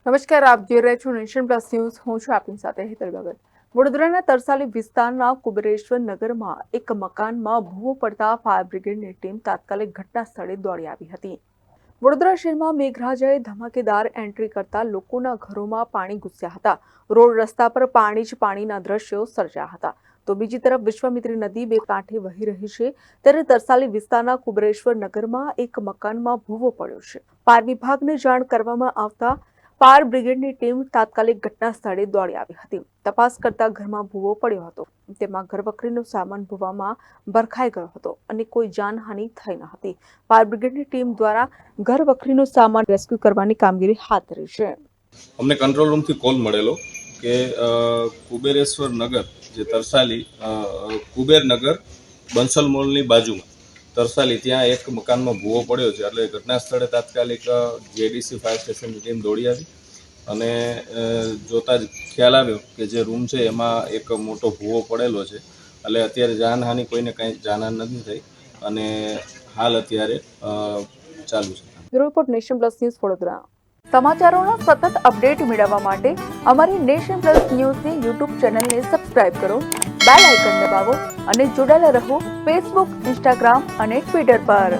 નમસ્કાર, આપ જોઈ રહ્યા છો નેશન પ્લસ ન્યૂઝ. હું છું આપની સાથે હેતલ ભગત. વડોદરાના તરસાલી વિસ્તારના કુબેરેશ્વર નગરમાં એક મકાનમાં ભૂવો પડતા ફાયર બ્રિગેડની ટીમ તાત્કાલિક ઘટના સ્થળે દોડી આવી હતી. વડોદરા શહેરમાં મેઘરાજાએ ધમાકેદાર એન્ટ્રી કરતા લોકોના ઘરોમાં પાણી ઘૂસ્યા હતા. રોડ રસ્તા પર પાણી જ પાણીના દ્રશ્યો સર્જાયા હતા. તો બીજી તરફ વિશ્વામિત્રી નદી બે કાંઠે વહી રહી છે, ત્યારે તરસાલી વિસ્તારના કુબેરેશ્વર નગરમાં એક મકાનમાં ભૂવો પડ્યો છે. ફાયર વિભાગને જાણ કરવામાં આવતા ફાયર બ્રિગેડની ટીમ તાત્કાલિક ઘટના સ્થળે દોડી આવી હતી. તપાસ કરતા ઘરમાં ભૂવો પડ્યો હતો. તેમાં ઘરવખરીનો સામાન ભૂવામાં ભરખાઈ ગયો હતો અને કોઈ જાનહાનિ થઈ ન હતી. ફાયર બ્રિગેડની ટીમ દ્વારા ઘરવખરીનો સામાન રેસ્ક્યુ કરવાની કામગીરી હાથ ધરી છે. અમને કંટ્રોલ રૂમથી કોલ મળેલો કે કુબેરેશ્વર નગર જે તરસાલી કુબેરનગર બંસલ મોલની બાજુમાં તરસાલી ત્યાં એક મકાનમાં ભૂવો પડ્યો છે. એટલે ઘટના સ્થળે તાત્કાલિક જેડીસી ફાયર સ્ટેશનની ટીમ દોડી આવી અને જોતા જ ખ્યાલ આવ્યો કે જે રૂમ છે એમાં એક મોટો ભૂવો પડેલો છે. એટલે અત્યારે જાનહાનિ કોઈને કાંઈ જાનહાનિ નથી થઈ અને હાલ અત્યારે ચાલુ છે. Bureau report, nation plus news, Vadodara. સમાચારોના સતત અપડેટ મેળવવા માટે અમારી નેશન પ્લસ ન્યૂઝની યુટ્યુબ ચેનલને સબસ્ક્રાઇબ કરો, બેલ આઇકન દબાવો અને જોડાયેલા રહો ફેસબુક, ઇન્સ્ટાગ્રામ અને ટ્વિટર પર.